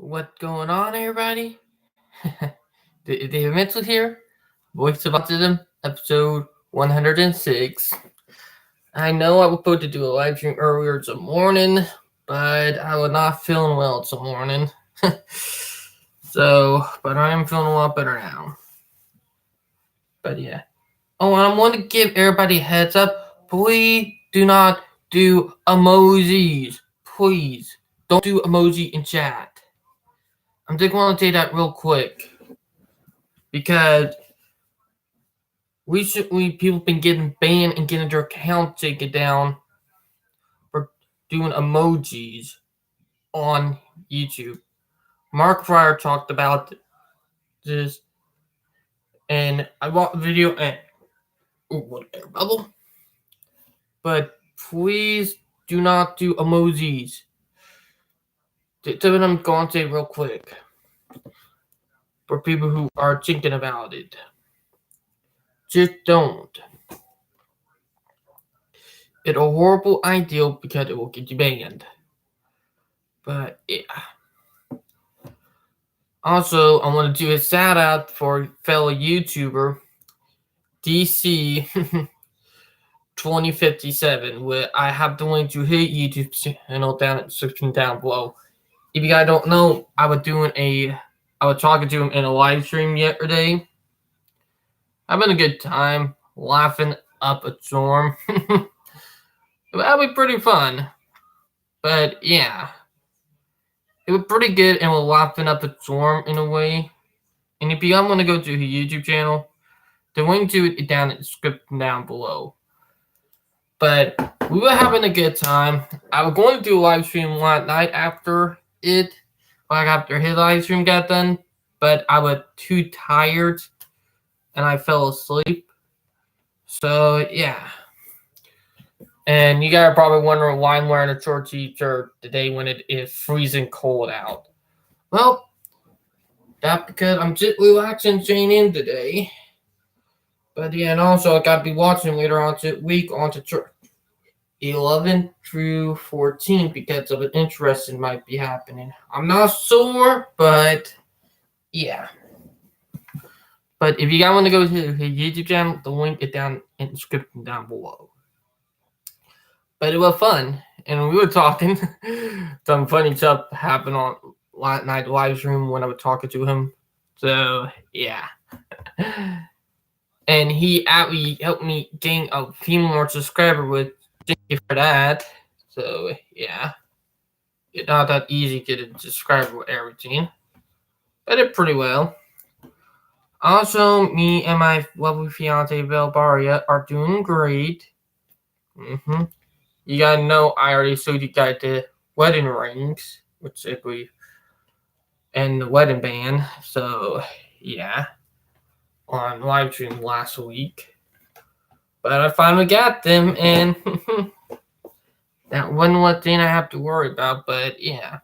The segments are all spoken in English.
What's going on, everybody? David Mitchell here, Voice of Autism, episode 106. I know I was supposed to do a live stream earlier this morning, but I was not feeling well this morning. But I am feeling a lot better now. But yeah. Oh, and I want to give everybody a heads up. Please do not do emojis. Please. Don't do emoji in chat. I'm just want to say that real quick. Because recently people been getting banned and getting their account taken down for doing emojis on YouTube. Mark Fryer talked about this, and I watched the video and what air bubble. But please do not do emojis. So I'm going to say real quick for people who are thinking about it. Just don't. It's a horrible idea because it will get you banned. But yeah. Also, I want to do a shout out for fellow YouTuber DC 2057, where I have the link to his YouTube channel down in the description down below. If you guys don't know, I was talking to him in a live stream yesterday. Having a good time, laughing up a storm. That'll be pretty fun. But yeah, it was pretty good, and we're laughing up a storm in a way. And if you guys want to go to his YouTube channel, the link to it down in the description down below. But we were having a good time. I was going to do a live stream last night after his live stream got done, but I was too tired and I fell asleep. So yeah. And you guys are probably wondering why I'm wearing a short t-shirt today when it is freezing cold out. Well, that's because I'm just relaxing staying in today. But yeah, and also I got to be watching later on this week on to church 11 through 14 because of an interesting might be happening. I'm not sure, but yeah. But if you guys want to go to his YouTube channel, the link is down in the description down below. But it was fun, and we were talking. Some funny stuff happened on last night live stream when I was talking to him. So yeah. And he actually helped me gain a few more subscribers with thank you for that. So yeah. It's not that easy to get a subscriber with everything. But it pretty well. Also, me and my lovely fiance Velbaria are doing great. You gotta know I already showed you guys the wedding rings, which we and the wedding band. So yeah. On live stream last week. But I finally got them, and that wasn't one thing I have to worry about, but yeah.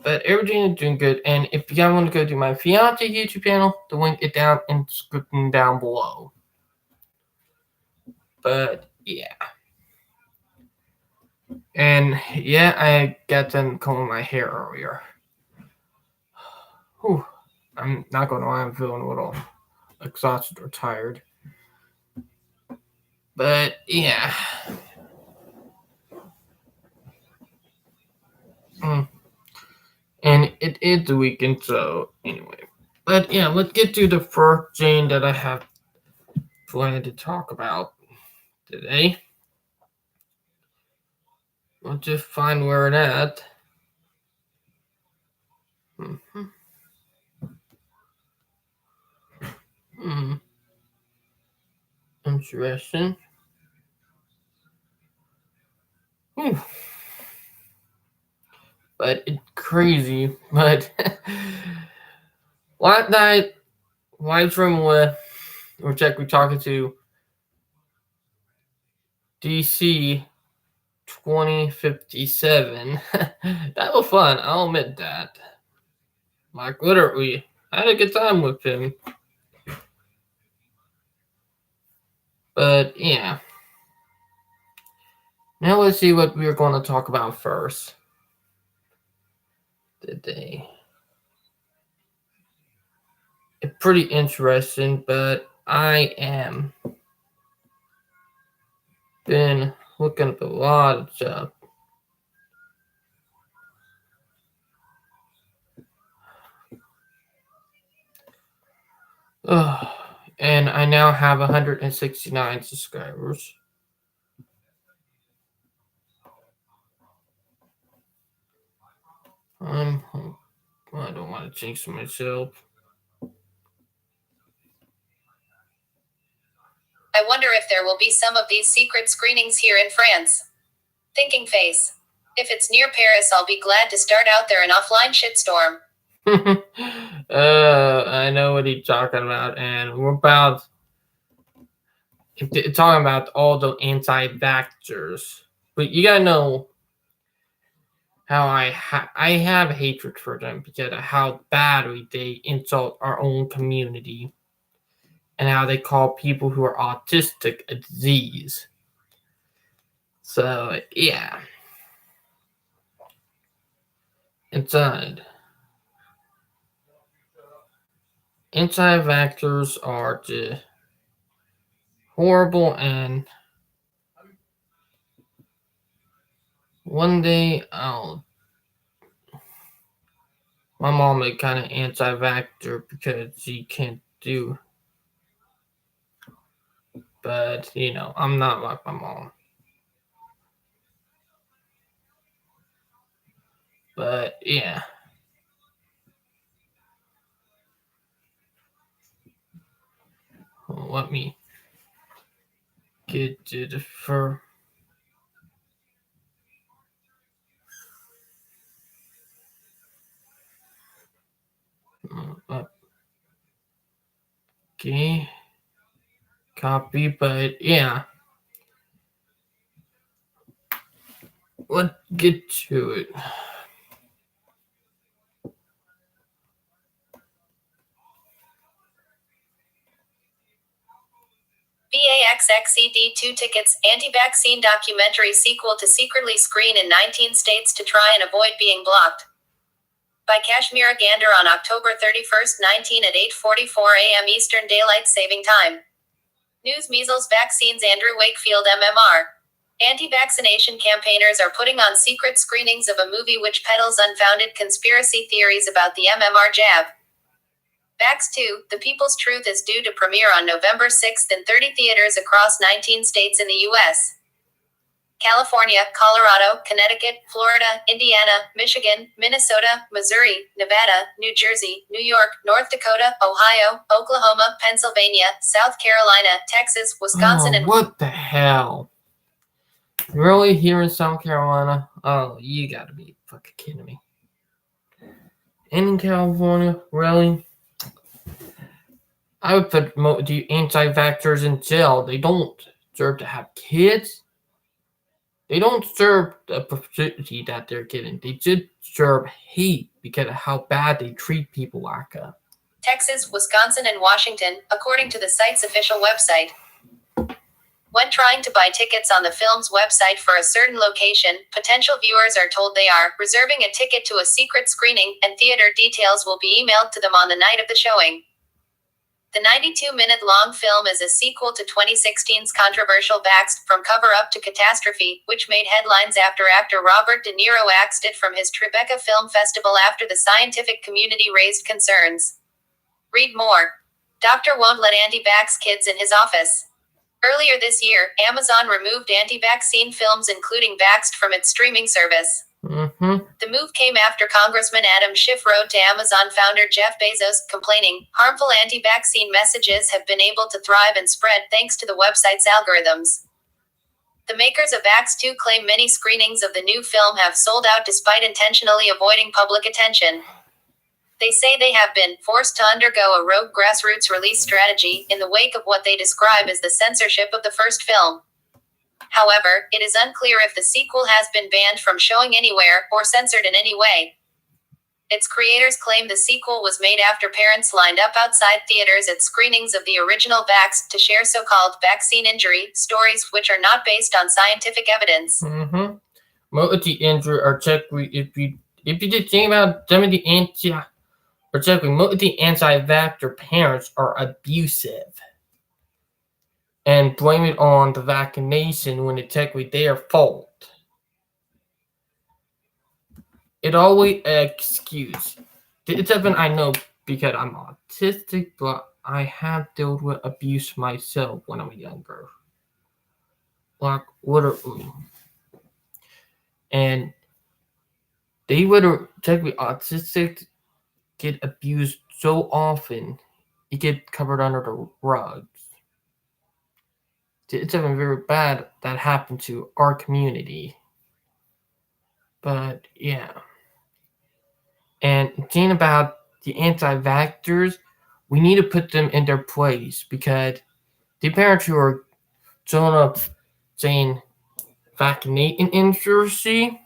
But everything is doing good, and if you guys want to go to my fiance YouTube channel, the link is down in the description down below. But yeah. And yeah, I got done combing my hair earlier. Whew. I'm not gonna lie, I'm feeling a little exhausted or tired. But yeah. And it is the weekend, so anyway. But yeah, let's get to the first thing that I have planned to talk about today. Let's just find where it's at. Interesting. But it's crazy. But last night, live stream with, we're talking to DC 2057. That was fun. I'll admit that. Like literally, I had a good time with him. But yeah. Now let's see what we're going to talk about first. today. It's pretty interesting, but I am been looking up a lot of stuff. And I now have 169 subscribers. I don't want to jinx myself. I wonder if there will be some of these secret screenings here in France. Thinking face. If it's near Paris, I'll be glad to start out there an offline shitstorm. I know what he's talking about, and we're about talking about all the anti-vaxxers. But you gotta know how I have hatred for them because of how badly they insult our own community and how they call people who are autistic a disease. So yeah, anti-vaxxers are just horrible, and one day my mom is kind of anti-vaxxer because she can't do, but I'm not like my mom. But yeah. Let me get to the fur. Okay. Copy, but yeah. Let's get to it. VAXXCD2 tickets, anti-vaccine documentary sequel to secretly screen in 19 states to try and avoid being blocked. By Kashmira Gander on October 31st, 19 at 8:44 a.m. Eastern Daylight Saving Time. News measles vaccines Andrew Wakefield MMR. Anti-vaccination campaigners are putting on secret screenings of a movie which peddles unfounded conspiracy theories about the MMR jab. Vax 2, The People's Truth is due to premiere on November 6th in 30 theaters across 19 states in the U.S. California, Colorado, Connecticut, Florida, Indiana, Michigan, Minnesota, Missouri, Nevada, New Jersey, New York, North Dakota, Ohio, Oklahoma, Pennsylvania, South Carolina, Texas, Wisconsin, and... What the hell? Really? Here in South Carolina? Oh, you gotta be fucking kidding me. In California? Really? I would put the anti-vaxxers in jail. They don't deserve to have kids. They don't deserve the opportunity that they're getting. They just deserve hate because of how bad they treat people like that. Texas, Wisconsin, and Washington, according to the site's official website. When trying to buy tickets on the film's website for a certain location, potential viewers are told they are reserving a ticket to a secret screening, and theater details will be emailed to them on the night of the showing. The 92-minute-long film is a sequel to 2016's controversial Vaxxed, From Cover-Up to Catastrophe, which made headlines after actor Robert De Niro axed it from his Tribeca Film Festival after the scientific community raised concerns. Read more. Doctor won't let anti-vax kids in his office. Earlier this year, Amazon removed anti-vaccine films including Vaxxed from its streaming service. The move came after Congressman Adam Schiff wrote to Amazon founder Jeff Bezos, complaining, harmful anti-vaccine messages have been able to thrive and spread thanks to the website's algorithms. The makers of Vax 2 claim many screenings of the new film have sold out despite intentionally avoiding public attention. They say they have been forced to undergo a rogue grassroots release strategy in the wake of what they describe as the censorship of the first film. However, it is unclear if the sequel has been banned from showing anywhere or censored in any way. Its creators claim the sequel was made after parents lined up outside theaters at screenings of the original Vax to share so-called vaccine injury stories which are not based on scientific evidence. Multi-injury are checked if you just think about some of the most of the anti-vaxxer parents are abusive and blame it on the vaccination when it's technically their fault. It always excuse. It's something I know because I'm autistic, but I have dealt with abuse myself when I was younger. Like literally. And they were technically autistic get abused so often it get covered under the rugs. It's something very bad that happened to our community. But yeah. And thinking about the anti-vaxxers, we need to put them in their place because the parents who are showing up saying vaccinating insurgency,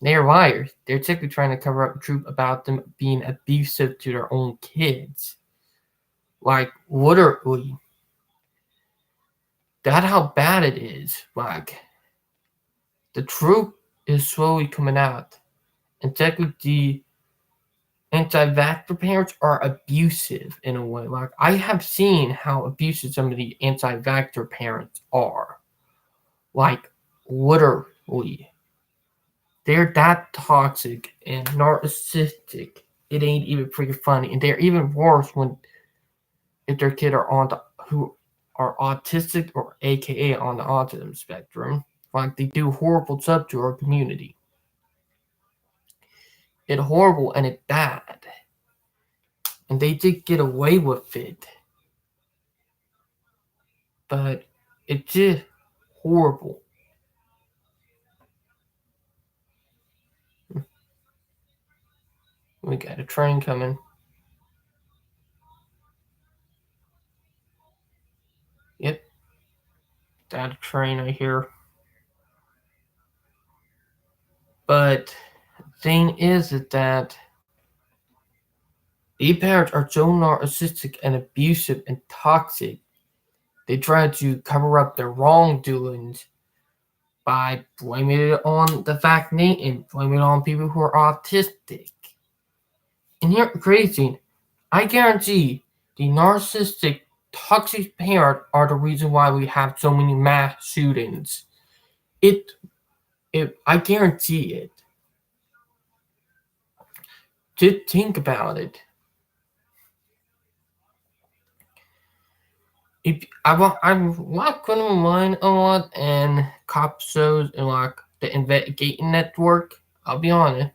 they're liars. They're typically trying to cover up the truth about them being abusive to their own kids. Like literally. That's how bad it is. Like the truth is slowly coming out. And technically the anti-vaxxer parents are abusive in a way. Like I have seen how abusive some of the anti-vaxxer parents are. Like literally. They're that toxic and narcissistic. It ain't even freaking funny. And they're even worse when if their kid are on the who are autistic or AKA on the autism spectrum. Like they do horrible stuff to our community. It's horrible and it's bad. And they did get away with it. But it's just horrible. We got a train coming. Yep. That a train I hear. But the thing is that these parents are so narcissistic and abusive and toxic. They try to cover up their wrongdoings by blaming it on the vaccinating, blaming it on people who are autistic. And here, crazy, I guarantee the narcissistic, toxic parents are the reason why we have so many mass shootings. It, I guarantee it. Just think about it. If I'm like criminal mind a lot and cop shows and like the investigating network. I'll be honest.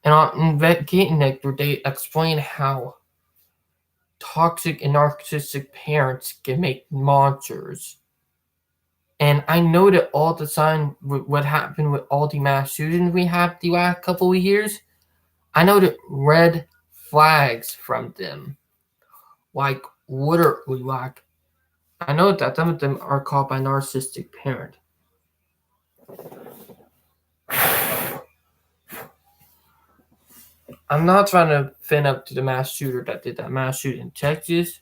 And on investigating network, they explain how toxic and narcissistic parents can make monsters. And I know that all the time with what happened with all the mass shootings we had the last couple of years, I know that red flags from them. Like literally like I know that some of them are called by narcissistic parent. I'm not trying to fin up to the mass shooter that did that mass shooting in Texas,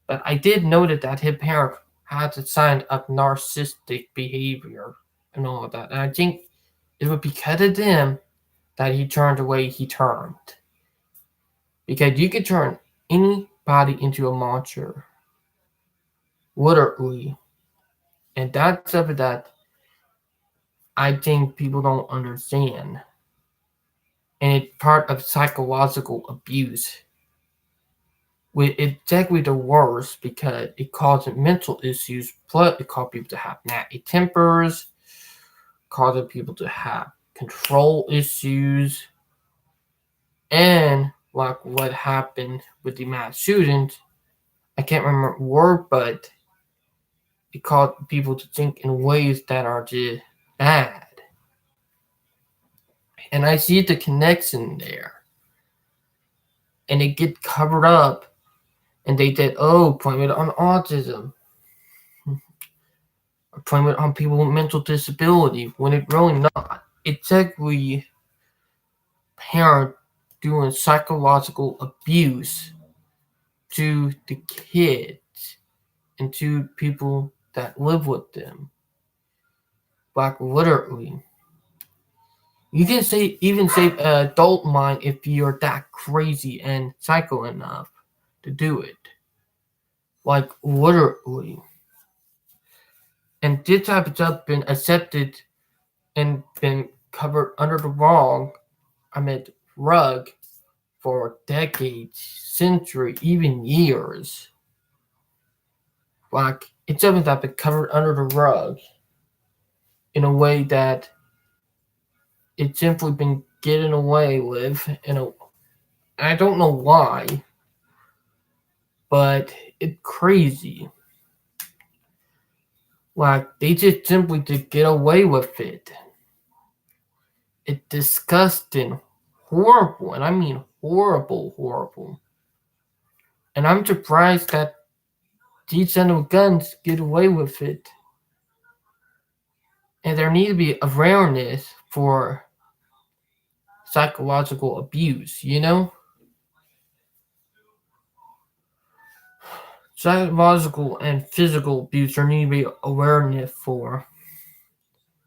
but I did note that his parent had a sign of narcissistic behavior and all of that. And I think it was because of them that he turned the way he turned. Because you could turn anybody into a monster. Literally. And that's something that I think people don't understand. And it's part of psychological abuse. It's technically the worst because it causes mental issues, plus it causes people to have nasty tempers, causing people to have control issues, and like what happened with the mass shootings, I can't remember the word, but it caused people to think in ways that are just bad. And I see the connection there. And it get covered up and they did, blame it on autism. Or blame it on people with mental disability when it really not. It's technically parent doing psychological abuse to the kids and to people that live with them. Like literally. You can even save an adult mind if you're that crazy and psycho enough to do it. Like literally. And this type of stuff been accepted and been covered under the rug for decades, centuries, even years. Like it's something that's been covered under the rug in a way that it's simply been getting away with. I don't know why, but it's crazy. Like they just simply to get away with it. It's disgusting, horrible, and I mean horrible, horrible. And I'm surprised that these son of guns get away with it. And there needs to be awareness for psychological abuse, you know? Psychological and physical abuse there need to be awareness for.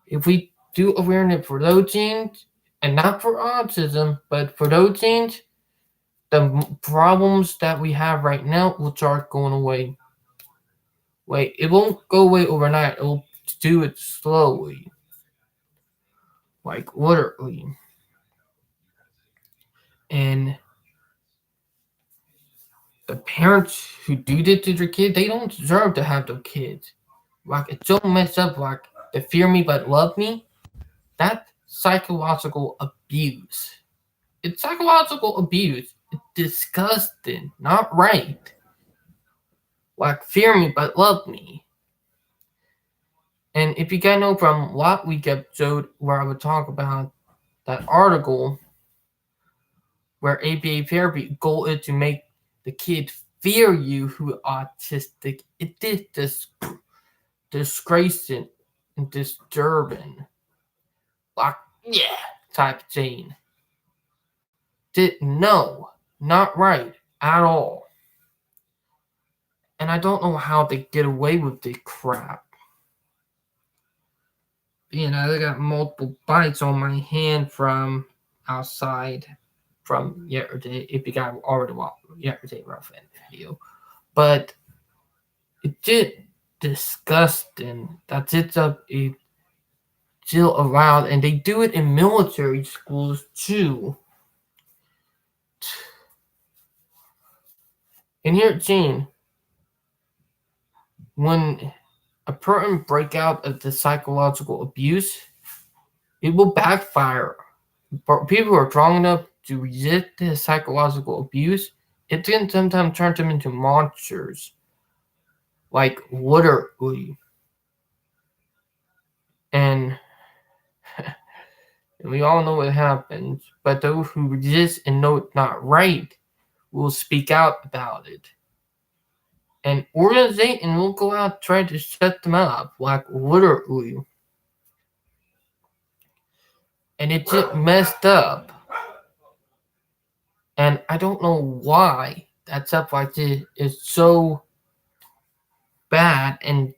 If we do awareness for those things, and not for autism, but for those things, the problems that we have right now will start going away. Wait, it won't go away overnight. It will do it slowly, like literally. And the parents who do this to their kid, they don't deserve to have their kids. Like it's so messed up. Like to fear me but love me, that's psychological abuse. It's psychological abuse. It's disgusting, not right. Like fear me but love me. And if you guys know from last week episode where I would talk about that article where ABA therapy goal is to make the kid fear you who are autistic, it is disgracing and disturbing. Like, yeah, type thing. No, not right at all. And I don't know how they get away with this crap. I got multiple bites on my hand from outside from yesterday. If you guys already watched yesterday rough end video, but it did disgusting that it's still around, and they do it in military schools too. And here at Gene, when a person break out of the psychological abuse, it will backfire. But people who are strong enough to resist the psychological abuse, it can sometimes turn them into monsters. Like literally. And we all know what happens, but those who resist and know it's not right will speak out about it. And organization will go out try to shut them up, like literally. And it's just messed up. And I don't know why that stuff like this is so bad and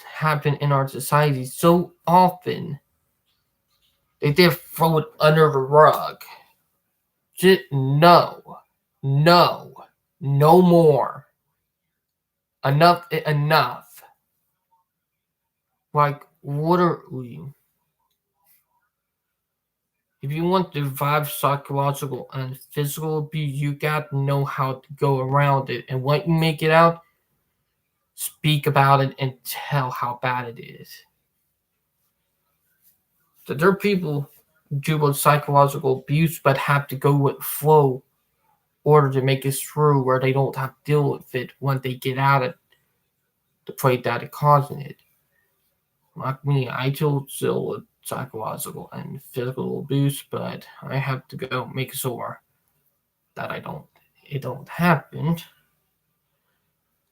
happen in our society so often. They just throw it under the rug. Just no, no more. Enough, enough. Like literally. If you want to survive psychological and physical abuse, you got to know how to go around it. And when you make it out, speak about it and tell how bad it is. So there are people who deal with psychological abuse but have to go with flow in order to make it through where they don't have to deal with it when they get out of the place that is causing it. Like me, I deal with psychological and physical abuse, but I have to go make sure that it don't happen.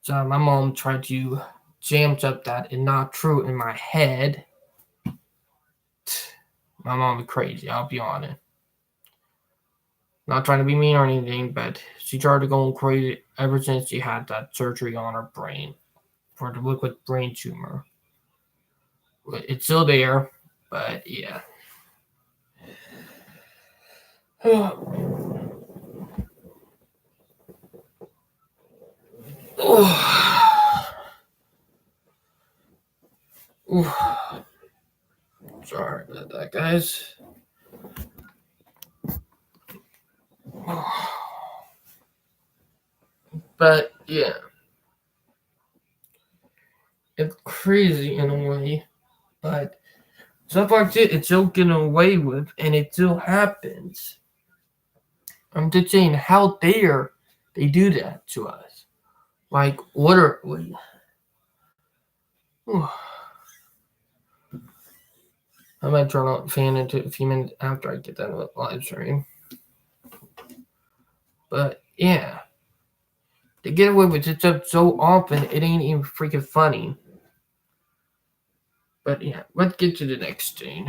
So my mom tried to jam up that it's not true in my head. My mom is crazy, I'll be honest. Not trying to be mean or anything, but she started going crazy ever since she had that surgery on her brain for the liquid brain tumor. It's still there, but yeah. Sorry about that, guys. But yeah, it's crazy in a way, but stuff like that, it's still getting away with, and it still happens. I'm just saying, how dare they do that to us? Like, literally. I might turn on fan into a few minutes after I get done with live stream. But yeah, they get away with this stuff so often, it ain't even freaking funny. But yeah, let's get to the next thing.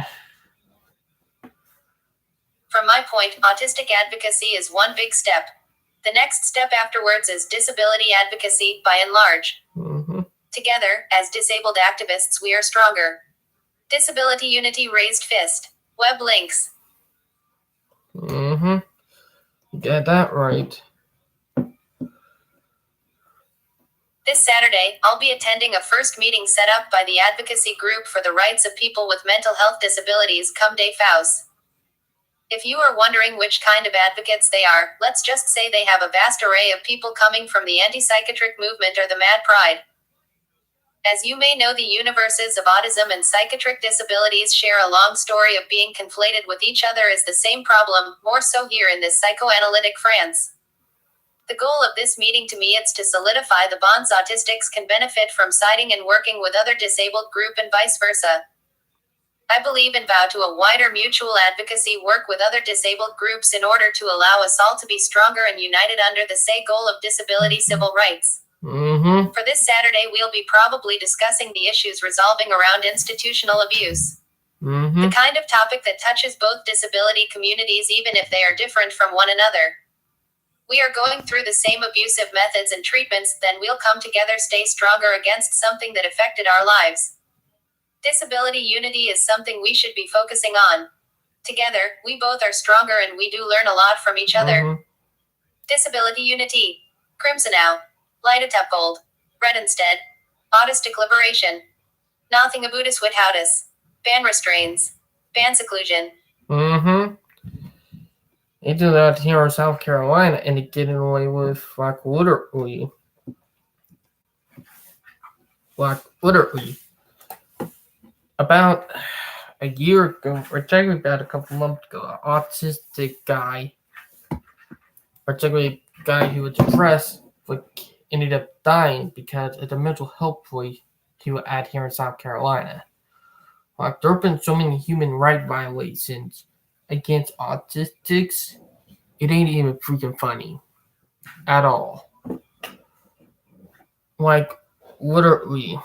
From my point, autistic advocacy is one big step. The next step afterwards is disability advocacy, by and large. Mm-hmm. Together, as disabled activists, we are stronger. Disability Unity raised fist. Web links. Mm-hmm. You got that right. This Saturday, I'll be attending a first meeting set up by the Advocacy Group for the Rights of People with Mental Health Disabilities, Come Day Faust. If you are wondering which kind of advocates they are, let's just say they have a vast array of people coming from the anti-psychiatric movement or the Mad Pride. As you may know, the universes of autism and psychiatric disabilities share a long story of being conflated with each other as the same problem, more so here in this psychoanalytic France. The goal of this meeting to me is to solidify the bonds autistics can benefit from siding and working with other disabled group and vice versa. I believe and vow to a wider mutual advocacy work with other disabled groups in order to allow us all to be stronger and united under the same goal of disability civil rights. Mm-hmm. For this Saturday, we'll be probably discussing the issues resolving around institutional abuse. Mm-hmm. The kind of topic that touches both disability communities even if they are different from one another. We are going through the same abusive methods and treatments, then we'll come together, stay stronger against something that affected our lives. Disability unity is something we should be focusing on. Together, we both are stronger and we do learn a lot from each other. Mm-hmm. Disability unity. Crimson out. Light it up gold. Red instead. Autistic liberation. Nothing about us without us. Ban restraints. Ban seclusion. Mm-hmm. They do that here in South Carolina, and they get away with like literally. About a year ago, or technically about a couple months ago, an autistic guy, particularly a guy who was depressed, ended up dying because of the mental health police he was at here in South Carolina. Like, there have been so many human rights violations against autistics, it ain't even freaking funny. At all. Like, literally.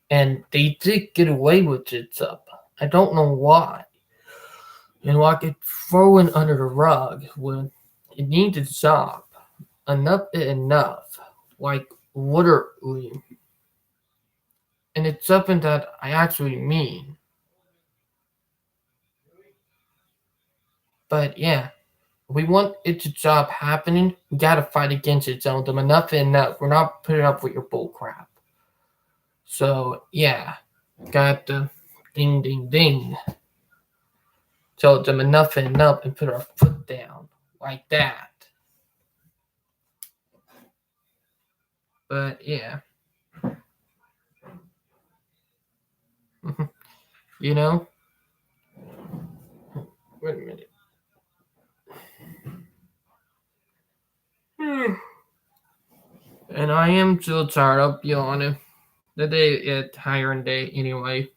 And they did get away with it stuff. I don't know why. And like, it's thrown under the rug when it needs to stop. Enough is enough. Like, literally. And it's something that I actually mean. But yeah, if we want it to stop happening, we gotta fight against it. Tell them enough is enough. We're not putting up with your bullcrap. So yeah, got the ding ding ding. Tell them enough is enough and put our foot down like that. But yeah. You know? Wait a minute. And I am still tired of yawning. The day is tiring day anyway.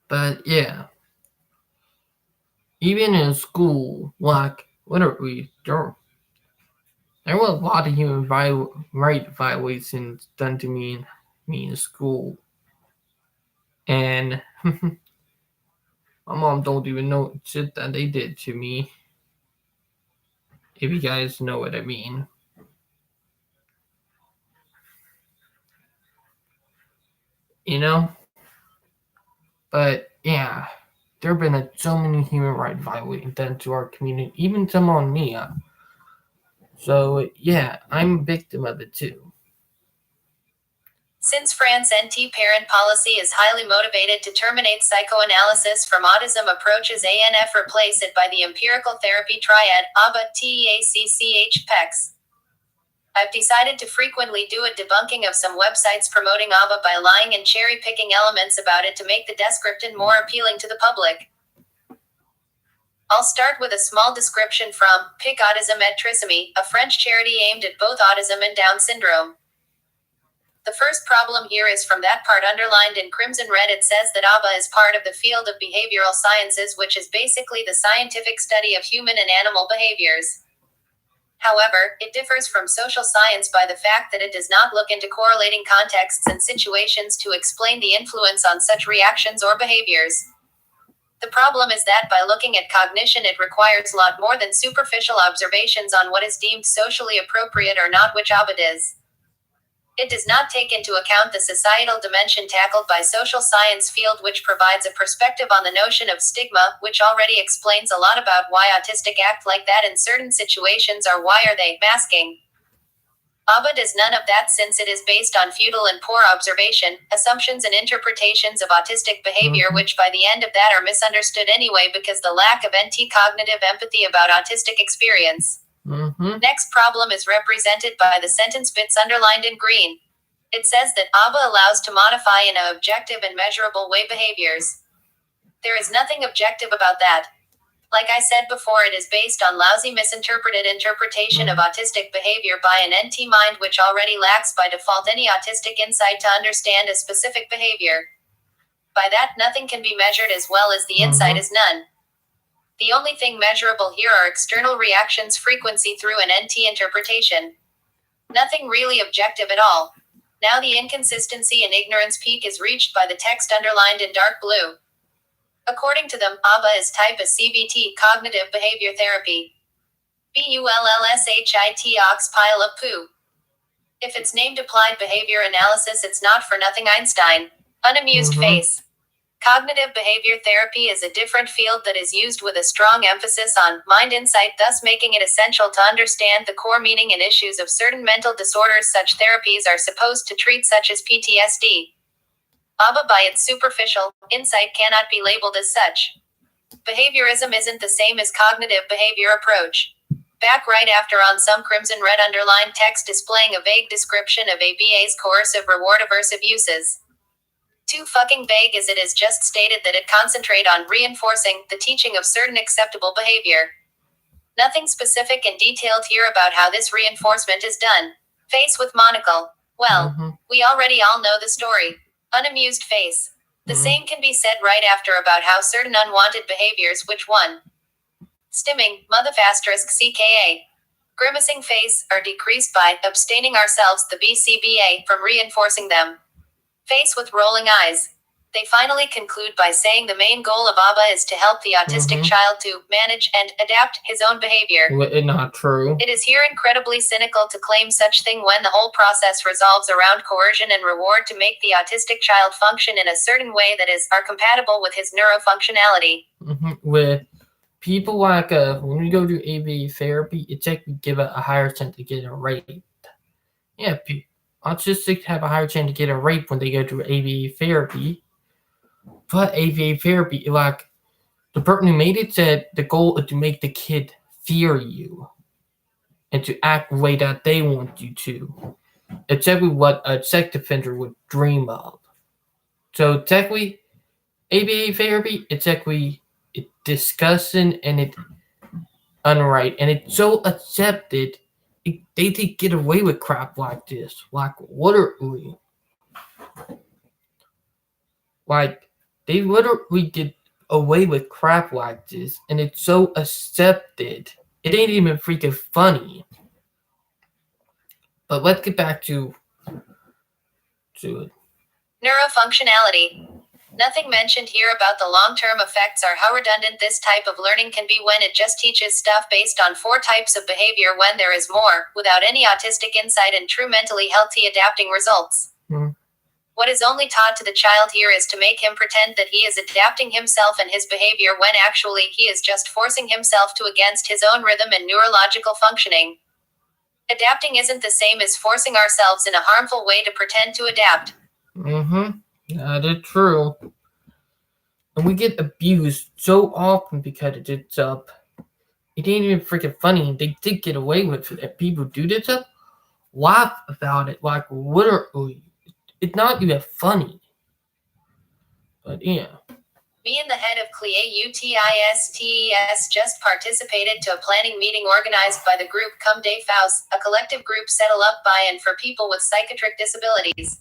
But yeah. Even in school, like, literally, there were a lot of human right violations done to me in school. And my mom don't even know shit that they did to me. If you guys know what I mean. You know? But yeah, there have been so many human rights violations done to our community, even some on me. So yeah, I'm a victim of it too. Since France's anti-parent policy is highly motivated to terminate psychoanalysis from autism approaches and replace it by the empirical therapy triad, ABA, TEACCH, PECs. I've decided to frequently do a debunking of some websites promoting ABA by lying and cherry-picking elements about it to make the description more appealing to the public. I'll start with a small description from Pic Autism et Trisomie, a French charity aimed at both autism and Down syndrome. The first problem here is from that part underlined in crimson red. It says that ABA is part of the field of behavioral sciences, which is basically the scientific study of human and animal behaviors. However, it differs from social science by the fact that it does not look into correlating contexts and situations to explain the influence on such reactions or behaviors. The problem is that by looking at cognition, it requires a lot more than superficial observations on what is deemed socially appropriate or not, which ABA is. It does not take into account the societal dimension tackled by social science field, which provides a perspective on the notion of stigma, which already explains a lot about why autistic act like that in certain situations, or why are they masking. ABA does none of that, since it is based on futile and poor observation, assumptions and interpretations of autistic behavior, which by the end of that are misunderstood anyway because the lack of cognitive empathy about autistic experience. Next problem is represented by the sentence bits underlined in green. It says that ABA allows to modify in an objective and measurable way behaviors. There is nothing objective about that. Like I said before, it is based on lousy misinterpreted interpretation of autistic behavior by an NT mind, which already lacks by default any autistic insight to understand a specific behavior. By that, nothing can be measured as well as the insight is none. The only thing measurable here are external reactions frequency through an NT interpretation. Nothing really objective at all. Now the inconsistency and ignorance peak is reached by the text underlined in dark blue. According to them, ABA is type a CBT, cognitive behavior therapy. BULLSHIT ox pile of poo. If it's named applied behavior analysis, it's not for nothing Einstein. Unamused face. Cognitive behavior therapy is a different field that is used with a strong emphasis on mind insight, thus making it essential to understand the core meaning and issues of certain mental disorders such therapies are supposed to treat, such as PTSD. ABA, by its superficial insight, cannot be labeled as such. Behaviorism isn't the same as cognitive behavior approach. Back right after on some crimson red underlined text displaying a vague description of ABA's coercive reward aversive uses. Too fucking vague, as it is just stated that it concentrate on reinforcing the teaching of certain acceptable behavior. Nothing specific and detailed here about how this reinforcement is done. Face with monocle. Well, we already all know the story. Unamused face. The same can be said right after about how certain unwanted behaviors, which one? Stimming, *CKA. Grimacing face, are decreased by abstaining ourselves, the BCBA, from reinforcing them. Face with rolling eyes. They finally conclude by saying the main goal of ABA is to help the autistic child to manage and adapt his own behavior. Not true. It is here incredibly cynical to claim such thing when the whole process revolves around coercion and reward to make the autistic child function in a certain way that are compatible with his neurofunctionality. With people like when we go to ABA therapy, it's like we give a higher chance to get a rape. Yeah, autistic have a higher chance to get a rape when they go to ABA therapy. But ABA therapy, like the person who made it said, the goal is to make the kid fear you and to act the way that they want you to. It's exactly what a sex offender would dream of. So technically, ABA therapy, it's exactly it's disgusting and it's unright, and it's so accepted. They get away with crap like this, like literally. Like, they literally get away with crap like this, and it's so accepted. It ain't even freaking funny. But let's get back to it. Neurofunctionality. Nothing mentioned here about the long-term effects or how redundant this type of learning can be when it just teaches stuff based on 4 types of behavior when there is more, without any autistic insight and true mentally healthy adapting results. What is only taught to the child here is to make him pretend that he is adapting himself and his behavior when actually he is just forcing himself to against his own rhythm and neurological functioning. Adapting isn't the same as forcing ourselves in a harmful way to pretend to adapt. That is true. And we get abused so often because it's stuff. It ain't even freaking funny. They did get away with it. If people do this stuff, laugh about it. Like, literally. It's not even funny. But yeah. Me and the head of CLIA UTISTES just participated to a planning meeting organized by the group Come Day Faust, a collective group set up by and for people with psychiatric disabilities.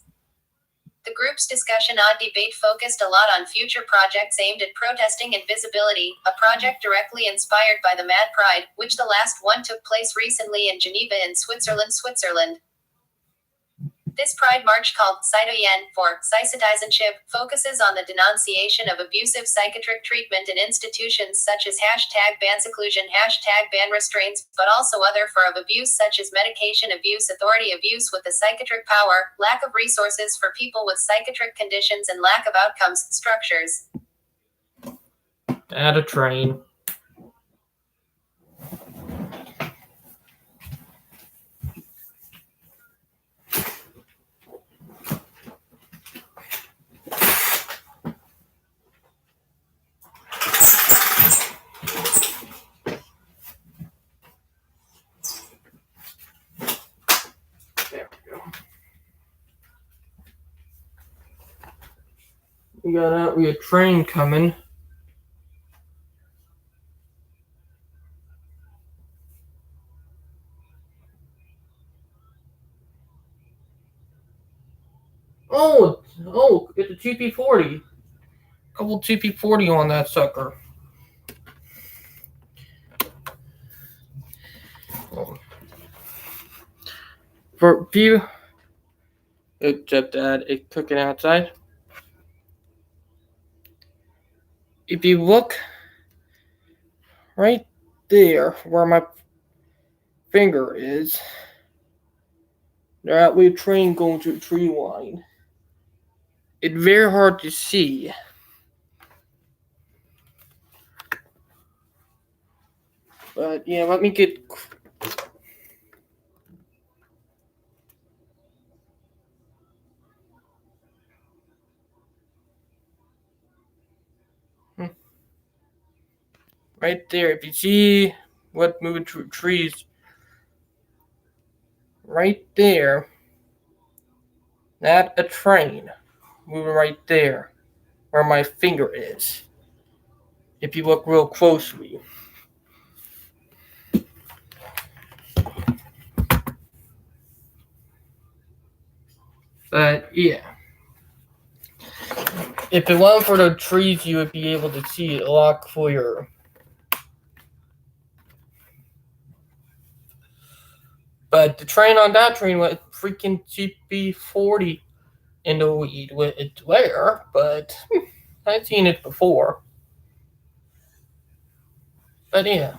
The group's discussion on debate focused a lot on future projects aimed at protesting invisibility, a project directly inspired by the Mad Pride, which the last one took place recently in Geneva in Switzerland. This Pride March called Citoyen for Citizenship focuses on the denunciation of abusive psychiatric treatment in institutions such as #ban seclusion, #ban restraints, but also other form of abuse such as medication abuse, authority abuse with the psychiatric power, lack of resources for people with psychiatric conditions, and lack of outcomes structures. At a train. There we go. We got a train coming. It's a TP40. Couple TP40 on that sucker. For view, except that it's cooking outside. If you look right there where my finger is, there's a train going through a tree line. It's very hard to see. But yeah, let me get. Right there, if you see what moving through trees, right there, that's a train moving right there where my finger is. If you look real closely. But yeah. If it wasn't for the trees, you would be able to see it a lot clearer. But the train on that train was freaking TP40 in the lead with its there, but I've seen it before. But yeah.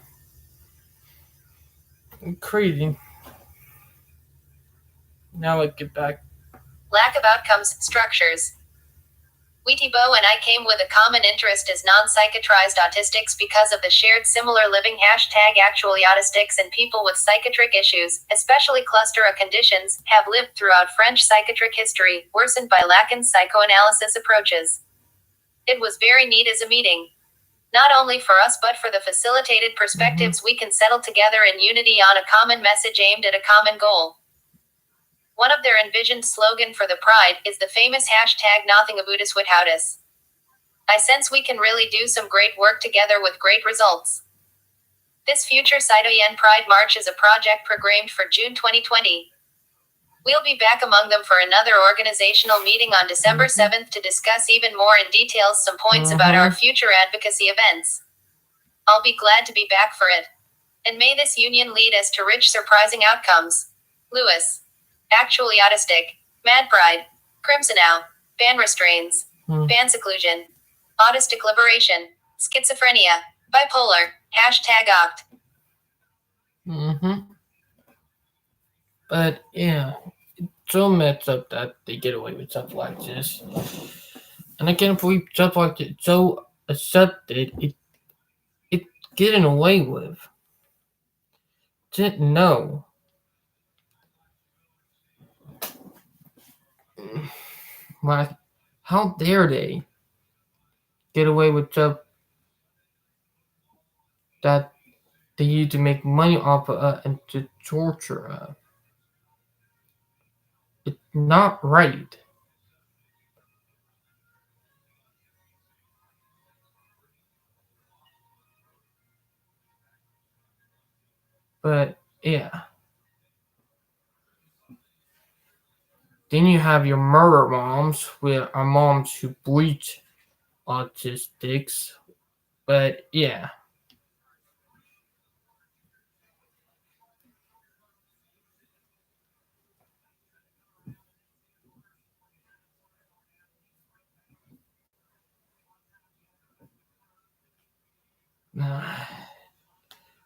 Crazy. Now let's get back. Lack of outcomes structures. Weetibo and I came with a common interest as non-psychiatrized autistics because of the shared similar living #actually autistics and people with psychiatric issues, especially cluster of conditions, have lived throughout French psychiatric history, worsened by Lacan's psychoanalysis approaches. It was very neat as a meeting. Not only for us but for the facilitated perspectives we can settle together in unity on a common message aimed at a common goal. One of their envisioned slogan for the Pride is the famous #NothingAboutisWithHoutis. I sense we can really do some great work together with great results. This future Citoyen Pride March is a project programmed for June 2020. We'll be back among them for another organizational meeting on December 7th to discuss even more in details some points about our future advocacy events. I'll be glad to be back for it. And may this union lead us to rich, surprising outcomes. Lewis. Actually autistic. Mad Pride. Crimsonow. Ban restraints. Ban seclusion. Autistic liberation. Schizophrenia. Bipolar. #oct. But yeah, so messed up that they get away with stuff like this. And I can't believe stuff like it so accepted it getting away with. Didn't know. Like, how dare they get away with stuff that they use to make money off of and to torture It's not right. But yeah. Then you have your murder moms, with are moms who breach autistics. But yeah.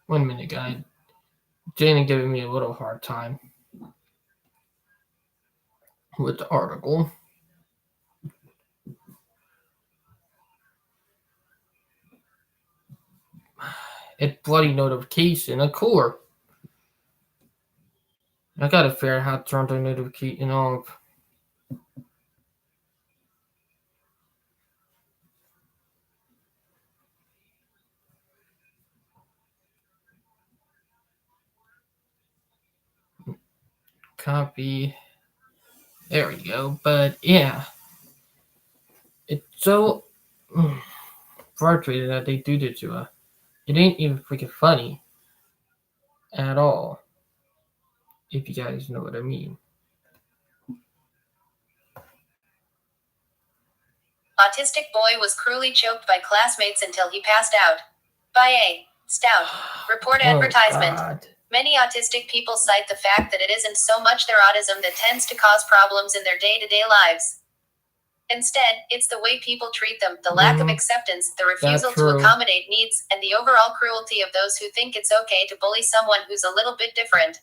One minute, guy. Jane giving me a little hard time with the article. It bloody notification, of course. I gotta figure out how to turn the notification off. Copy. There we go. But yeah, it's so frustrating that they do this to us. It ain't even freaking funny at all. If you guys know what I mean. Autistic boy was cruelly choked by classmates until he passed out. By A. Stout. Report advertisement. God. Many autistic people cite the fact that it isn't so much their autism that tends to cause problems in their day-to-day lives. Instead, it's the way people treat them, the lack of acceptance, the refusal to accommodate needs, and the overall cruelty of those who think it's okay to bully someone who's a little bit different.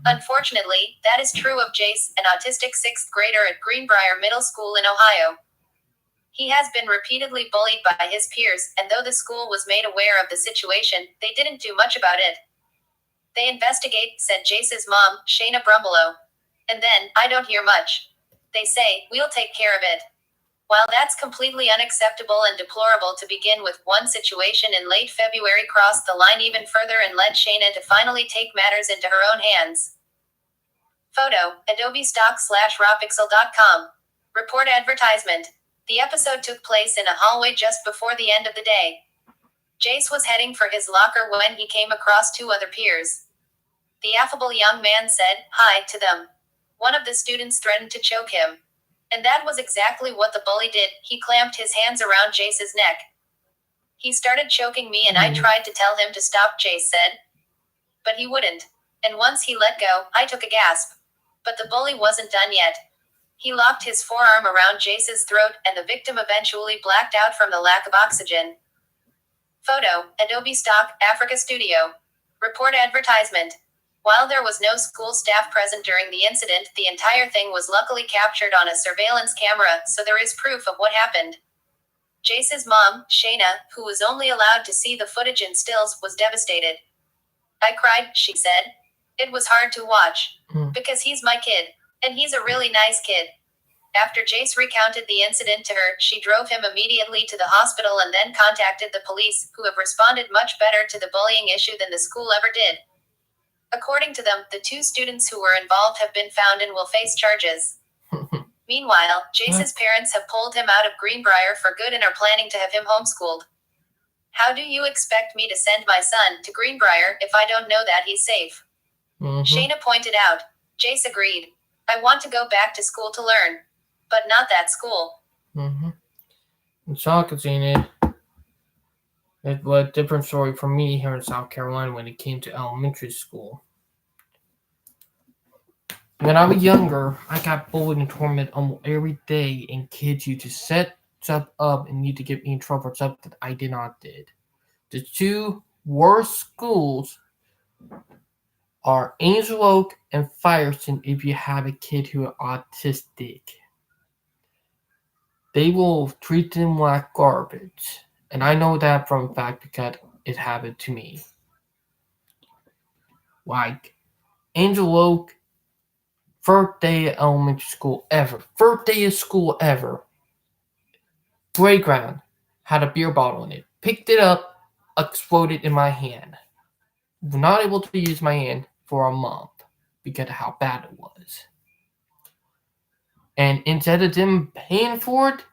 Unfortunately, that is true of Jace, an autistic 6th grader at Greenbrier Middle School in Ohio. He has been repeatedly bullied by his peers, and though the school was made aware of the situation, they didn't do much about it. They investigate, said Jace's mom, Shayna Brumbelow. And then, I don't hear much. They say, we'll take care of it. While that's completely unacceptable and deplorable to begin with, one situation in late February crossed the line even further and led Shayna to finally take matters into her own hands. Photo, Adobe stock/rawpixel.com. Report advertisement. The episode took place in a hallway just before the end of the day. Jace was heading for his locker when he came across two other peers. The affable young man said, "Hi," to them. One of the students threatened to choke him. And that was exactly what the bully did. He clamped his hands around Jace's neck. "He started choking me and I tried to tell him to stop," Jace said. But he wouldn't. And once he let go, I took a gasp. But the bully wasn't done yet. He locked his forearm around Jace's throat, and the victim eventually blacked out from the lack of oxygen. Photo, Adobe Stock, Africa Studio. Report advertisement. While there was no school staff present during the incident, the entire thing was luckily captured on a surveillance camera, so there is proof of what happened. Jace's mom, Shayna, who was only allowed to see the footage in stills, was devastated. "I cried," she said. "It was hard to watch. Because he's my kid. And he's a really nice kid." After Jace recounted the incident to her, she drove him immediately to the hospital and then contacted the police, who have responded much better to the bullying issue than the school ever did. According to them, the two students who were involved have been found and will face charges. Meanwhile, Jace's parents have pulled him out of Greenbrier for good and are planning to have him homeschooled. "How do you expect me to send my son to Greenbrier if I don't know that he's safe?" Shayna pointed out. Jace agreed. "I want to go back to school to learn. But not that school." It's all convenient. It was a different story for me here in South Carolina when it came to elementary school. When I was younger, I got bullied and tormented almost every day, and kids used to set stuff up and need to get me in trouble for stuff that I did not did. The two worst schools are Angel Oak and Firestone if you have a kid who is autistic. They will treat them like garbage. And I know that from fact because it happened to me. Like Angel Oak, first day of elementary school ever. First day of school ever. Playground had a beer bottle in it. Picked it up, exploded in my hand. Not able to use my hand for a month because of how bad it was. And instead of them paying for it,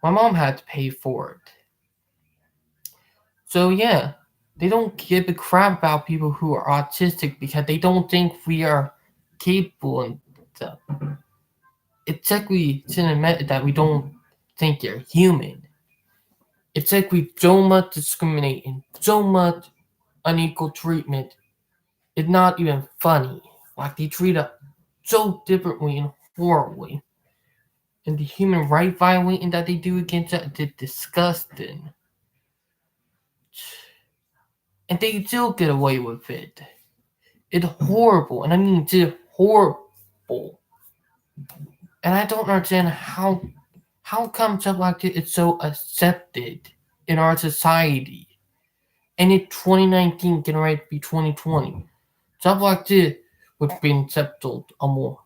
my mom had to pay for it. So yeah, they don't give a crap about people who are autistic because they don't think we are capable and stuff. It's like we shouldn't admit that we don't think they're human. It's like we so much discriminating, so much unequal treatment. It's not even funny. Like they treat us so differently and horribly. And the human right violating that they do against us is disgusting. And they still get away with it. It's horrible, and I mean it's horrible. And I don't understand how come stuff like this is so accepted in our society. And in 2019 getting ready to be 2020. Stuff like this would have been accepted almost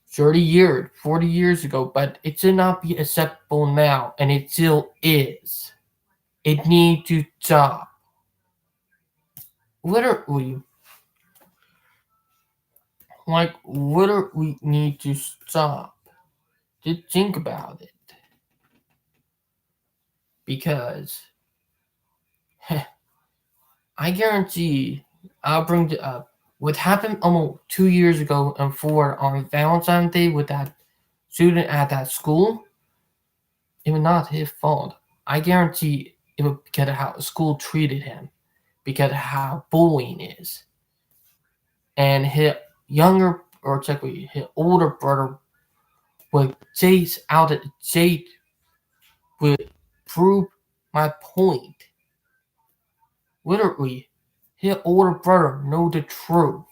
30 years, 40 years ago, but it should not be acceptable now, and it still is. It needs to stop. Literally, literally need to stop. Just think about it. Because I guarantee I'll bring it up. What happened almost 2 years ago in Florida on Valentine's Day with that student at that school, it was not his fault. I guarantee it was because of how the school treated him, because of how bullying is. And his younger, or technically his older brother, would chase out of the gate, would prove my point. Literally, his older brother know the truth.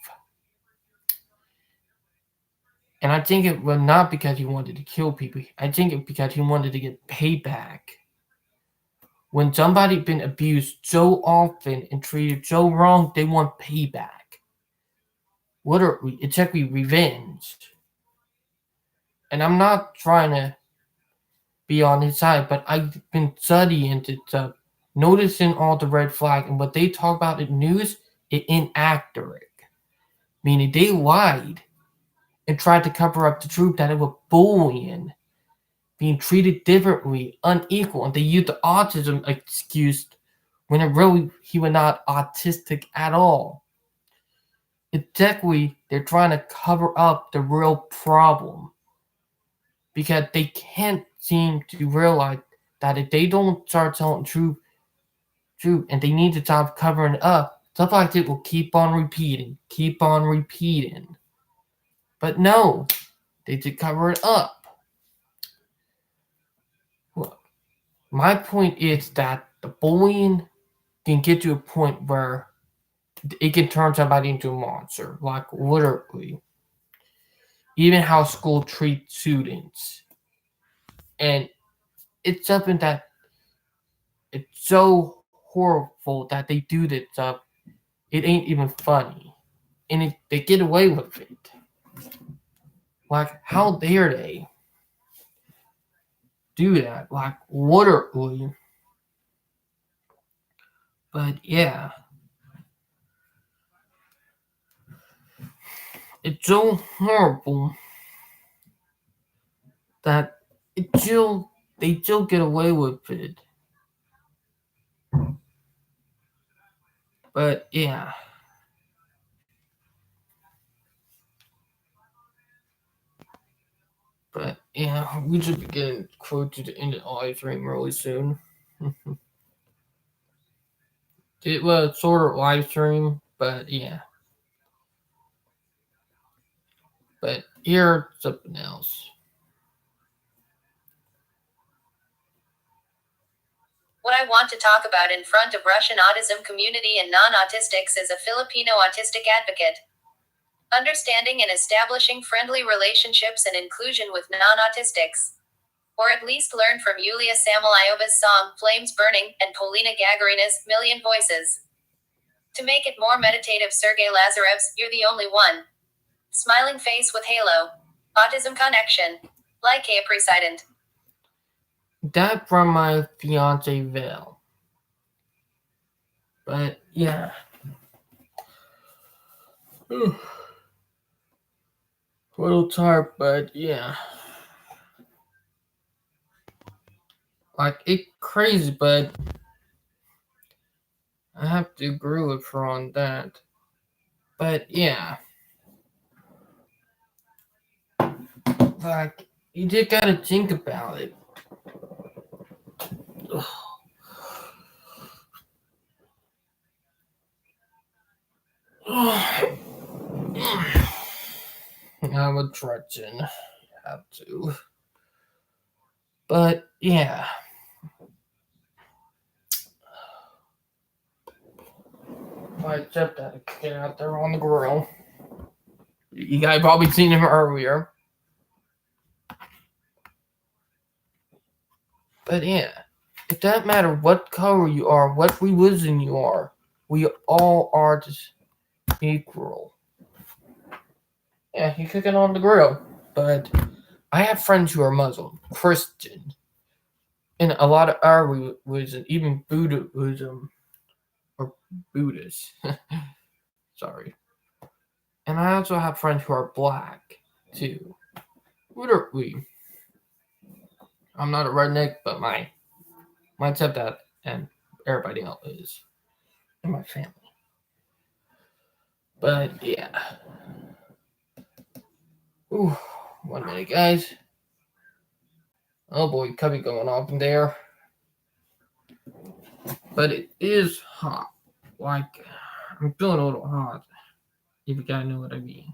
And I think it was not because he wanted to kill people. I think it because he wanted to get payback. When somebody been abused so often and treated so wrong, they want payback. Literally, it's like revenge. And I'm not trying to be on his side, but I've been studying into stuff, noticing all the red flag, and what they talk about in news is inaccurate. Meaning they lied and tried to cover up the truth that it was bullying, being treated differently, unequal, and they used the autism excuse when it really he was not autistic at all. Exactly, they're trying to cover up the real problem because they can't seem to realize that if they don't start telling truth, and they need to stop covering up, stuff like this will keep on repeating, keep on repeating. But no, they did cover it up. Look, my point is that the bullying can get to a point where it can turn somebody into a monster, like literally. Even how school treats students. And it's something that it's so horrible that they do this stuff. It ain't even funny. And they get away with it. Like, how dare they do that? Like, literally. But yeah, it's so horrible that they still get away with it. But yeah. But yeah, we should be getting close to the end of the live stream really soon. It was sort of live stream, but yeah. But here's something else. What I want to talk about in front of Russian autism community and non-autistics is a Filipino autistic advocate. Understanding and establishing friendly relationships and inclusion with non-autistics. Or at least learn from Yulia Samayova's song Flames Burning and Polina Gagarina's Million Voices. To make it more meditative, Sergei Lazarev's You're the Only One. Smiling face with halo. Autism connection. Like a president. That from my fiance Val. But yeah. A little tired, but yeah. Like, it's crazy, but I have to agree with her on that. But yeah. Like, you just gotta think about it. I'm a trudging. Have to. But yeah. My stepdad get out there on the grill. You guys probably seen him earlier. But yeah, it doesn't matter what color you are, what religion you are, we all are just equal. Yeah, he's cooking on the grill. But I have friends who are Muslim, Christian, and a lot of our religion, even Buddhism or Buddhist. Sorry. And I also have friends who are black too. What are we? I'm not a redneck, but my stepdad and everybody else is in my family. But yeah. Ooh, 1 minute, guys. Oh boy, cubby going off in there. But it is hot. Like, I'm feeling a little hot. If you guys know what I mean.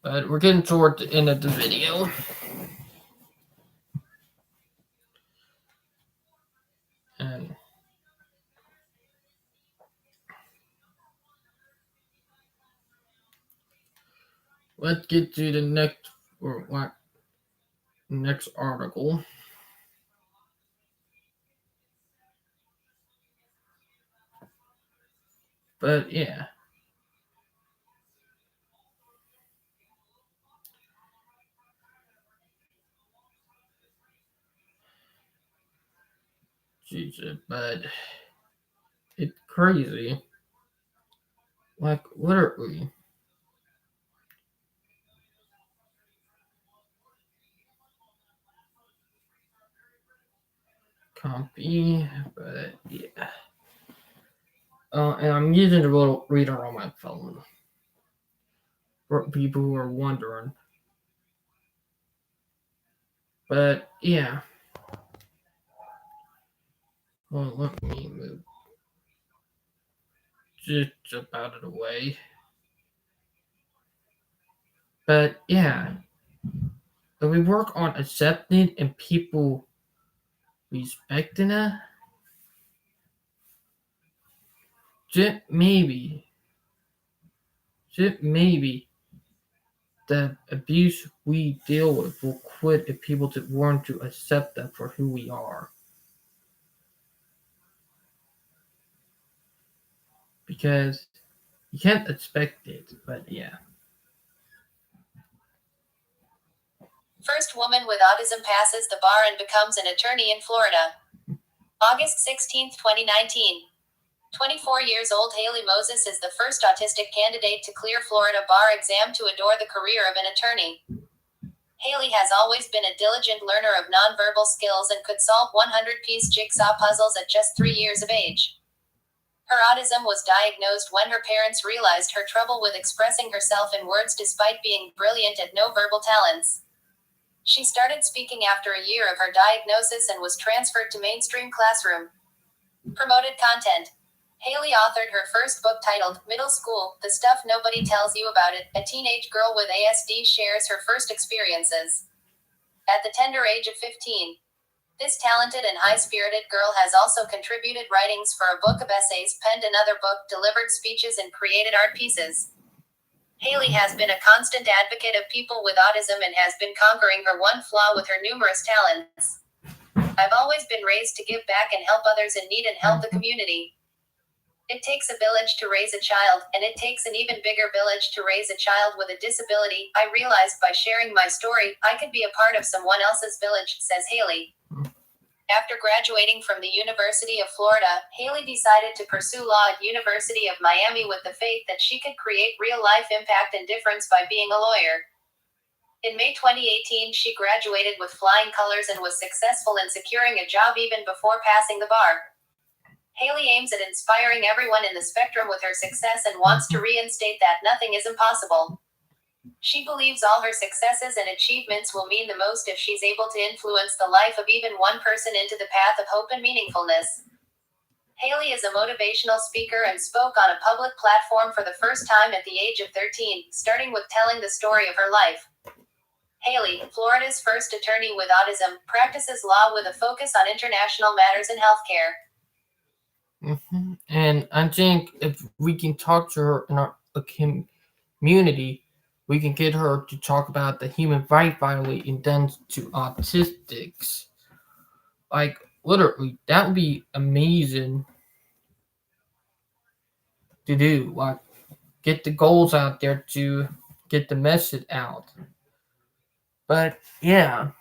But we're getting toward the end of the video. And let's get to the next article. But yeah. Jesus, but it's crazy. Like, what are we? Copy, but yeah. And I'm using the little reader on my phone. For people who are wondering. But yeah. Well, let me move just about it away. But yeah. But we work on accepting and people respecting it. Just maybe the abuse we deal with will quit if people learn to accept that for who we are. Because you can't expect it, but yeah. First woman with autism passes the bar and becomes an attorney in Florida. August 16, 2019. 24 years old Haley Moses is the first autistic candidate to clear Florida bar exam to adore the career of an attorney. Haley has always been a diligent learner of nonverbal skills and could solve 100-piece jigsaw puzzles at just 3 years of age. Her autism was diagnosed when her parents realized her trouble with expressing herself in words despite being brilliant at no verbal talents. She started speaking after a year of her diagnosis and was transferred to mainstream classroom. Promoted content. Haley authored her first book titled Middle School, The Stuff Nobody Tells You About It. A teenage girl with ASD shares her first experiences. at the tender age of 15. This talented and high-spirited girl has also contributed writings for a book of essays, penned another book, delivered speeches, and created art pieces. Haley has been a constant advocate of people with autism and has been conquering her one flaw with her numerous talents. I've always been raised to give back and help others in need and help the community. It takes a village to raise a child, and it takes an even bigger village to raise a child with a disability. I realized by sharing my story, I could be a part of someone else's village, says Haley. After graduating from the University of Florida, Haley decided to pursue law at University of Miami with the faith that she could create real-life impact and difference by being a lawyer. In May 2018, she graduated with flying colors and was successful in securing a job even before passing the bar. Haley aims at inspiring everyone in the spectrum with her success and wants to reinstate that nothing is impossible. She believes all her successes and achievements will mean the most if she's able to influence the life of even one person into the path of hope and meaningfulness. Haley is a motivational speaker and spoke on a public platform for the first time at the age of 13, starting with telling the story of her life. Haley, Florida's first attorney with autism, practices law with a focus on international matters in healthcare. And I think if we can talk to her in our community, we can get her to talk about the human rights violation done to autistics. Like, literally, that would be amazing to do. Like, get the goals out there to get the message out. But, yeah,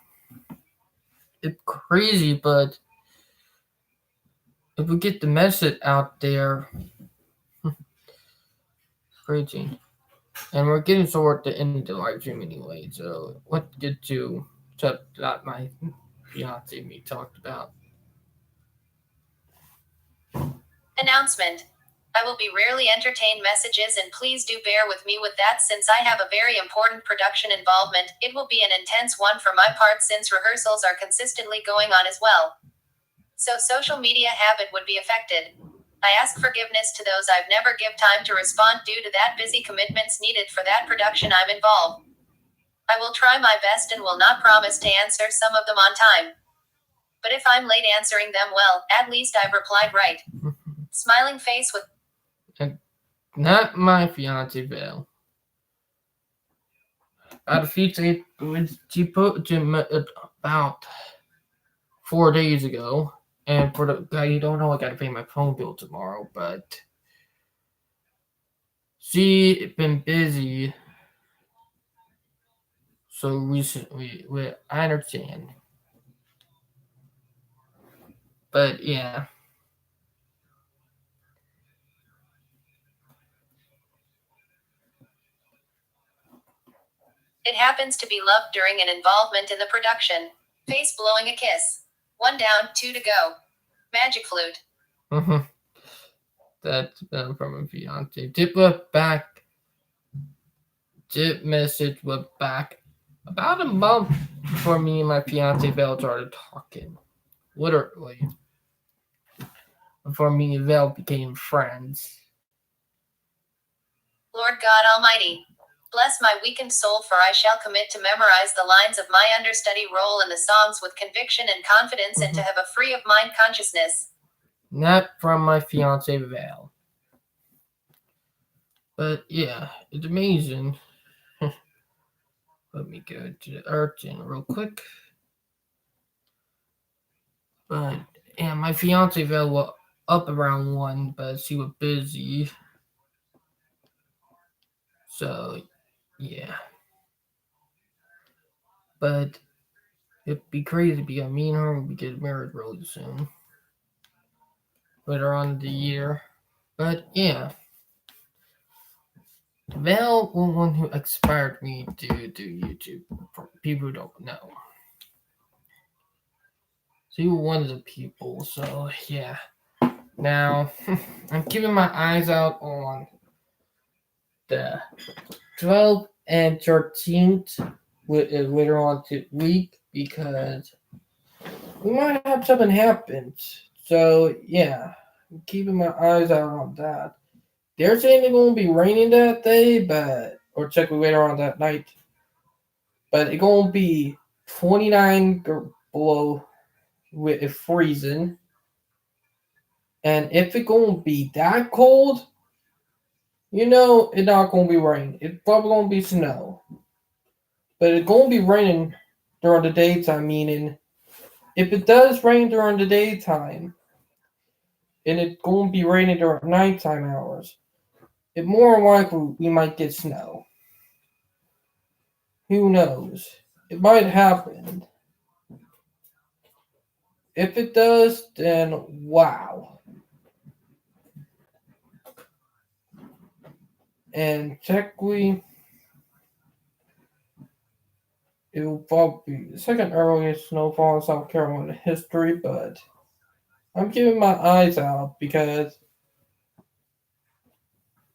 it's crazy, but if we get the message out there, crazy. And we're getting toward the end of the live stream anyway, so let's get to stuff that my fiance and me talked about. Announcement. I will be rarely entertain messages, and please do bear with me with that since I have a very important production involvement. It will be an intense one for my part since rehearsals are consistently going on as well. So social media habit would be affected. I ask forgiveness to those I've never give time to respond due to that busy commitments needed for that production I'm involved. I will try my best and will not promise to answer some of them on time. But if I'm late answering them, well, at least I've replied right. Smiling face with... Not my fiance Val. Out of fiance, she put him about 4 days ago. And for the guy you don't know, I gotta pay my phone bill tomorrow, but she been busy so recently. I understand. But yeah. It happens to be loved during an involvement in the production. Face blowing a kiss. 1 down, 2 to go. Magic flute. That's from a fiance. Tip was back. Tip message was back about a month before me and my fiance Val started talking. Literally. Before me and Val became friends. Lord God Almighty, bless my weakened soul, for I shall commit to memorize the lines of my understudy role in the songs with conviction and confidence, and to have a free of mind consciousness. Not from my fiance Val. But yeah, it's amazing. Let me go to the urchin real quick. But yeah, my fiance Val was up around 1, but she was busy. So yeah. But it'd be crazy because me and her will be getting married really soon. Later on in the year. But yeah. Val was one who inspired me to do YouTube. For people who don't know. So you were one of the people, so yeah. Now, I'm keeping my eyes out on the 12th and 13th later on to week because we might have something happen. So yeah, I'm keeping my eyes out on that. They're saying it's gonna be raining that day, or check later on that night. But it's gonna be 29 below with it freezing. And if it gonna be that cold, it's not gonna be rain. It's probably gonna be snow. But it's gonna be raining during the daytime, meaning if it does rain during the daytime and it's gonna be raining during nighttime hours, it more likely we might get snow. Who knows? It might happen. If it does, then wow. And technically, it will probably be the second earliest snowfall in South Carolina history, but I'm keeping my eyes out because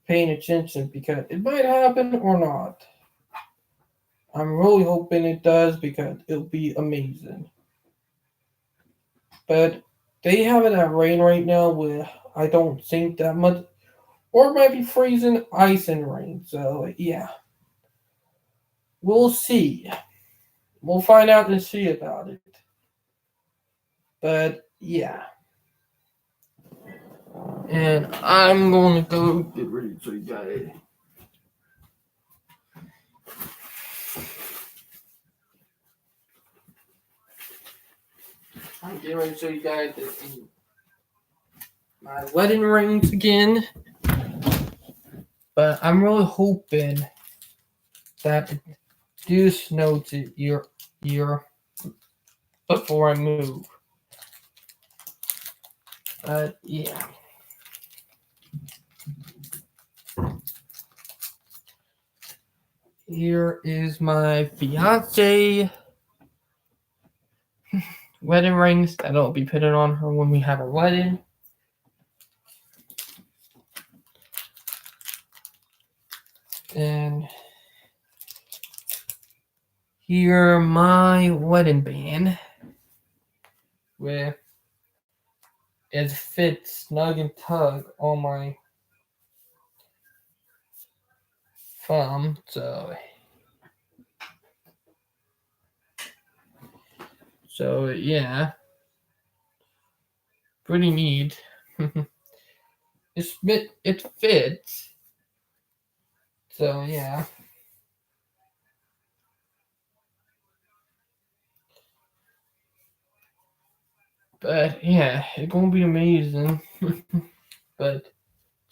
paying attention because it might happen or not. I'm really hoping it does because it'll be amazing. But they have it at rain right now with I don't think that much or it might be freezing ice and rain. So yeah. We'll see. We'll find out and see about it. But yeah. And I'm going to go get ready so you guys. I'm getting ready to show you guys my wedding rings again. But I'm really hoping that it do snow to your year before I move. But yeah. Here is my fiance wedding rings that I'll be putting on her when we have a wedding. And here my wedding band with it fits snug and tug on my thumb. So yeah. Pretty neat. It fits. So yeah. But yeah, it's gonna be amazing. But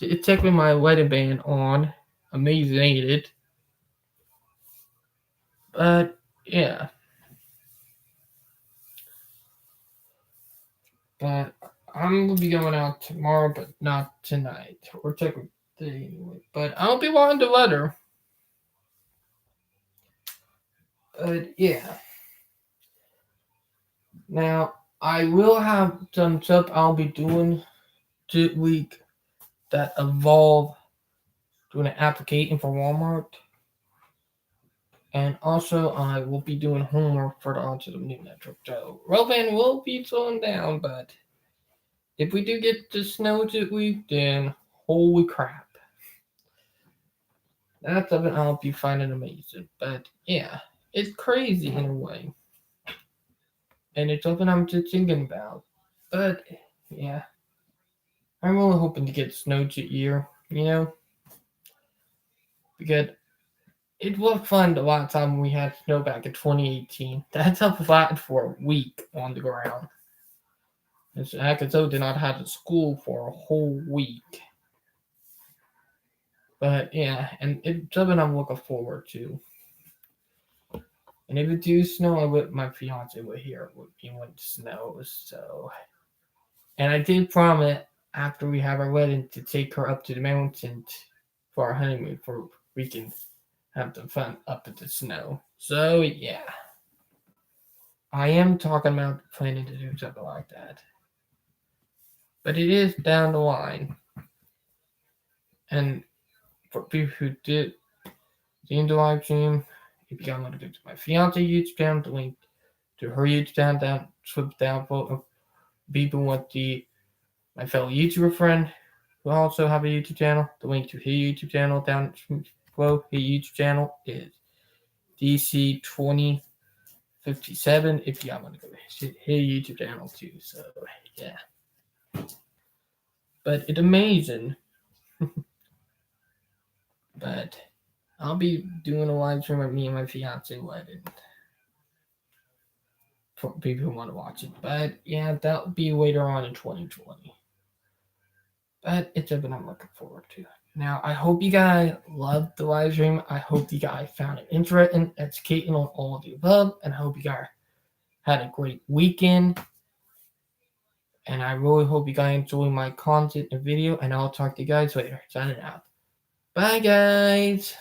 it took me my wedding band on. Amazing, ain't it? But yeah. But I'm gonna be going out tomorrow, but not tonight. Or technically anyway. But I'll be wanting the letter. But yeah. Now I will have some stuff I'll be doing this week that involve doing an application for Walmart. And also, I will be doing homework for the Autism New Network. So, Rovan will be slowing down, but if we do get the snow this week, then holy crap. That's something I'll be finding amazing. But yeah, it's crazy in a way. And it's something I'm just thinking about. But yeah, I'm really hoping to get snow this year, because it was fun a lot of time when we had snow back in 2018. That's up flat for a week on the ground. And Akato did not have a school for a whole week. But yeah, and it's something I'm looking forward to. And if it do snow, my fiance would hear it would be when it snows. So, and I did promise after we have our wedding to take her up to the mountains for our honeymoon, for we can have some fun up in the snow. So yeah, I am talking about planning to do something like that, but it is down the line. And for people who did see the live stream, if you guys want to go to my fiance YouTube channel, the link to her YouTube channel down, slip down for people want my fellow YouTuber friend who also have a YouTube channel. The link to his YouTube channel down below. His YouTube channel is DC20 57 if you want to go hit YouTube channel too. So yeah, but it's amazing. But I'll be doing a live stream of me and my fiance wedding for people who want to watch it. But yeah, that'll be later on in 2020. But it's something I'm looking forward to. Now, I hope you guys loved the live stream. I hope you guys found it interesting, educating on all of the above, and I hope you guys had a great weekend. And I really hope you guys enjoy my content and video, and I'll talk to you guys later. Signing out. Bye, guys.